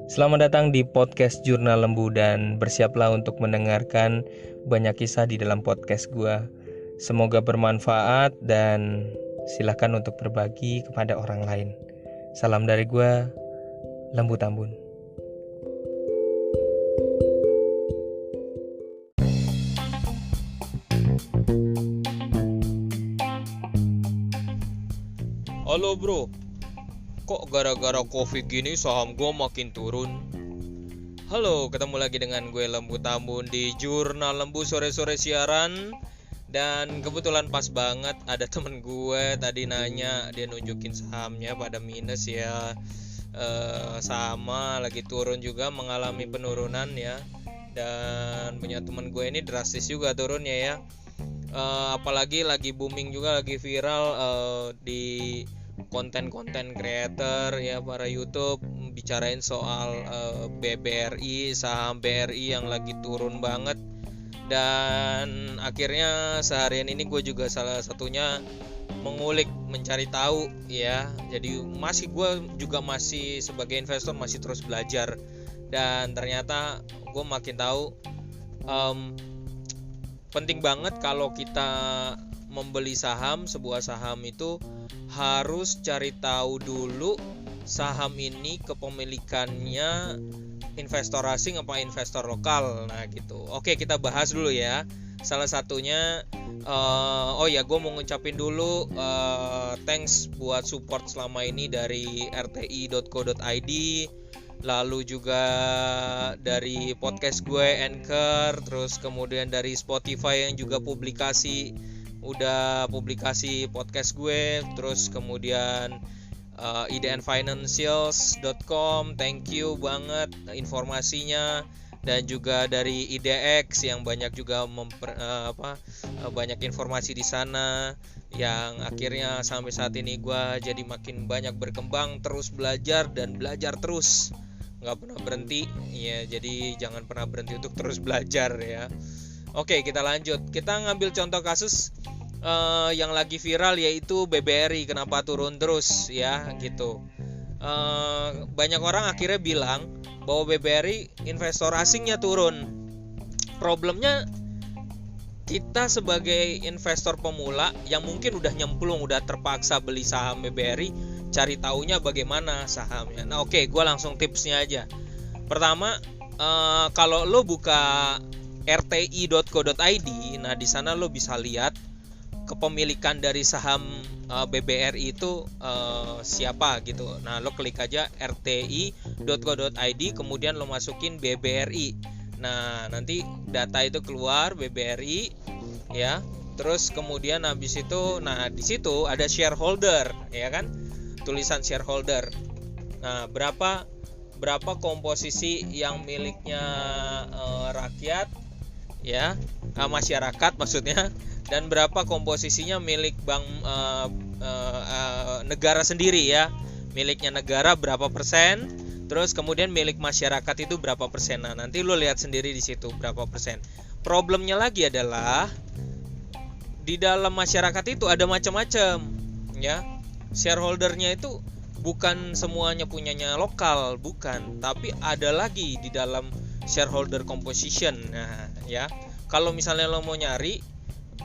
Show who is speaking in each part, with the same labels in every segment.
Speaker 1: Selamat datang di podcast Jurnal Lembu dan bersiaplah untuk mendengarkan banyak kisah di dalam podcast gua. Semoga bermanfaat dan silakan untuk berbagi kepada orang lain. Salam dari gua, Lembu Tambun.
Speaker 2: Halo bro, kok gara-gara covid gini saham gue makin turun? Halo, ketemu lagi dengan gue Lembu Tambun di Jurnal Lembu sore-sore siaran. Dan kebetulan pas banget ada temen gue tadi nanya, dia nunjukin sahamnya pada minus ya. Sama lagi turun juga, mengalami penurunan ya. Dan punya temen gue ini drastis juga turunnya ya. Apalagi lagi booming juga, lagi viral di konten-konten creator ya, para YouTube bicarain soal BRI, saham BRI yang lagi turun banget. Dan akhirnya seharian ini gue juga salah satunya mengulik, mencari tahu ya. Jadi gue juga masih sebagai investor masih terus belajar. Dan ternyata gue makin tahu penting banget kalau kita membeli saham, sebuah saham itu harus cari tahu dulu saham ini kepemilikannya investor asing apa investor lokal. Nah gitu. Oke, kita bahas dulu ya. Salah satunya gue mau ngucapin dulu thanks buat support selama ini dari rti.co.id, lalu juga dari podcast gue Anchor, terus kemudian dari Spotify yang juga udah publikasi podcast gue, terus kemudian idnfinancials.com, thank you banget informasinya, dan juga dari IDX yang banyak juga banyak informasi di sana yang akhirnya sampai saat ini gue jadi makin banyak berkembang, terus belajar dan belajar terus, nggak pernah berhenti ya. Jadi jangan pernah berhenti untuk terus belajar ya. Oke, kita lanjut. Kita ngambil contoh kasus yang lagi viral, yaitu BBRI. Kenapa turun terus ya gitu. Banyak orang akhirnya bilang bahwa BBRI investor asingnya turun. Problemnya kita sebagai investor pemula yang mungkin udah nyemplung, udah terpaksa beli saham BBRI, cari taunya bagaimana sahamnya. Nah oke, gue langsung tipsnya aja. Pertama, kalau lo buka rti.co.id, nah di sana lo bisa lihat kepemilikan dari saham BBRI itu siapa gitu. Nah lo klik aja rti.co.id, kemudian lo masukin BBRI. Nah nanti data itu keluar BBRI ya. Terus kemudian habis itu, nah di situ ada shareholder ya kan, tulisan shareholder. Nah berapa komposisi yang miliknya rakyat ya, masyarakat maksudnya, dan berapa komposisinya milik bank negara sendiri ya. Miliknya negara berapa persen, terus kemudian milik masyarakat itu berapa persen. Nah nanti lo lihat sendiri di situ berapa persen. Problemnya lagi adalah di dalam masyarakat itu ada macam-macam ya. Shareholdernya itu bukan semuanya punyanya lokal, bukan, tapi ada lagi di dalam shareholder composition. Nah ya, kalau misalnya lo mau nyari,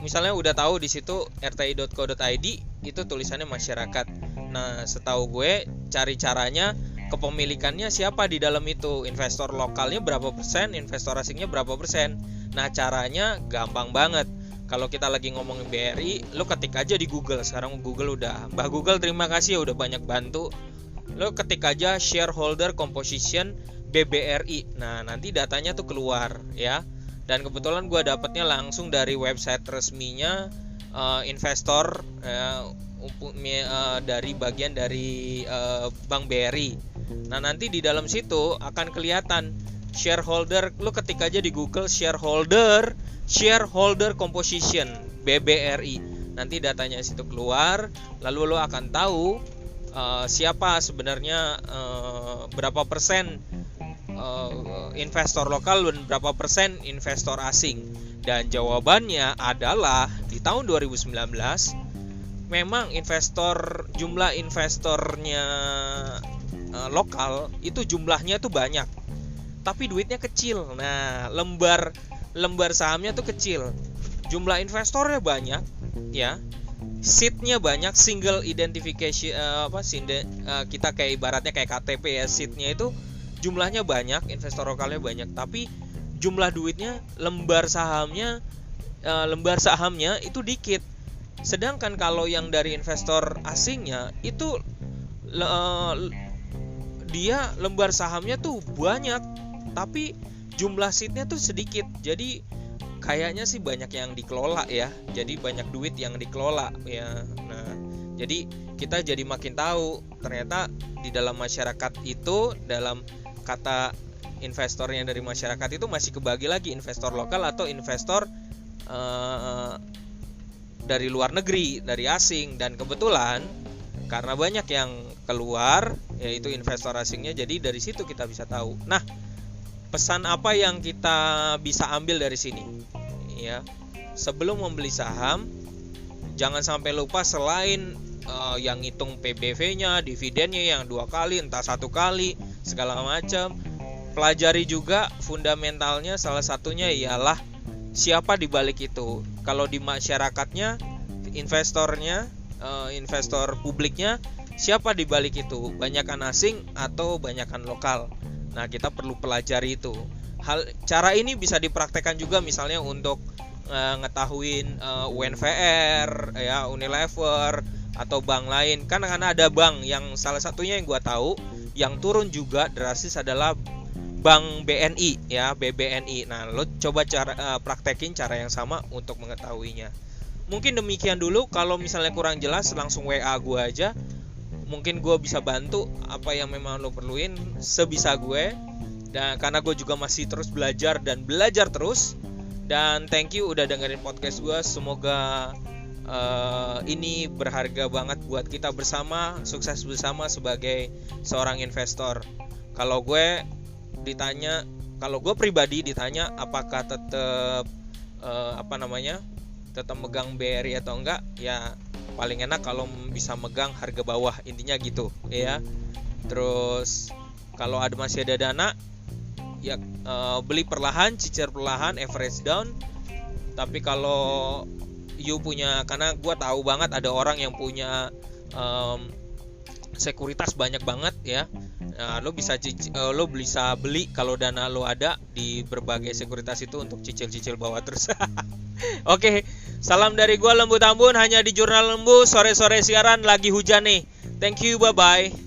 Speaker 2: misalnya udah tahu di situ rti.co.id itu tulisannya masyarakat. Nah setahu gue cari caranya kepemilikannya siapa di dalam itu, investor lokalnya berapa persen, investor asingnya berapa persen. Nah caranya gampang banget. Kalau kita lagi ngomongin BRI, lo ketik aja di Google. Sekarang Google Mbah Google terima kasih ya, udah banyak bantu. Lo ketik aja shareholder composition BBRI. Nah nanti datanya tuh keluar ya. Dan kebetulan gue dapetnya langsung dari website resminya investor dari bagian dari Bank BRI. Nah nanti di dalam situ akan kelihatan shareholder. Lo ketik aja di Google shareholder composition BBRI. Nanti datanya situ keluar, lalu lo akan tahu siapa sebenarnya, berapa persen investor lokal dan berapa persen investor asing. Dan jawabannya adalah di tahun 2019 memang jumlah investornya lokal itu jumlahnya tuh banyak, tapi duitnya kecil. Nah, lembar sahamnya tuh kecil, jumlah investornya banyak, ya, seatnya banyak, single identification kita kayak ibaratnya kayak KTP ya, seatnya itu jumlahnya banyak, investor lokalnya banyak, tapi jumlah duitnya lembar sahamnya itu dikit. Sedangkan kalau yang dari investor asingnya itu dia lembar sahamnya tuh banyak, tapi jumlah seatnya tuh sedikit. Jadi kayaknya sih banyak yang dikelola ya, jadi banyak duit yang dikelola ya. Nah, jadi kita jadi makin tahu ternyata di dalam masyarakat itu, dalam kata investornya dari masyarakat itu masih kebagi lagi investor lokal atau investor dari luar negeri, dari asing. Dan kebetulan karena banyak yang keluar yaitu investor asingnya, jadi dari situ kita bisa tahu. Nah, pesan apa yang kita bisa ambil dari sini? Ya, sebelum membeli saham jangan sampai lupa selain yang ngitung PBV-nya, dividennya yang 2 kali, entah 1 kali, segala macam, pelajari juga fundamentalnya. Salah satunya ialah siapa di balik itu. Kalau di masyarakatnya, investornya, investor publiknya, siapa di balik itu? Banyakan asing atau banyakan lokal? Nah, kita perlu pelajari itu. Cara ini bisa dipraktekkan juga misalnya untuk ngetahuin UNVR, ya, Unilever atau bank lain. Kan ada bank yang salah satunya yang gua tahu yang turun juga drastis adalah Bank BNI, ya, BBNI. Nah, lo coba praktekin cara yang sama untuk mengetahuinya. Mungkin demikian dulu. Kalau misalnya kurang jelas, langsung WA gue aja. Mungkin gue bisa bantu apa yang memang lo perluin sebisa gue. Dan karena gue juga masih terus belajar dan belajar terus. Dan thank you udah dengerin podcast gue. Semoga ini berharga banget buat kita bersama, sukses bersama sebagai seorang investor. Kalau gue pribadi ditanya apakah tetap tetap megang BRI atau enggak, ya paling enak kalau bisa megang harga bawah, intinya gitu ya. Terus kalau masih ada dana, ya beli perlahan, cicil perlahan, average down. Tapi kalau you punya, karena gue tahu banget ada orang yang punya sekuritas banyak banget ya. Nah, lo bisa beli kalau dana lo ada di berbagai sekuritas itu untuk cicil-cicil bawah terus. Oke, salam dari gua Lembu Tambun, hanya di Jurnal Lembu. Sore-sore siaran, lagi hujan nih. Thank you, bye-bye.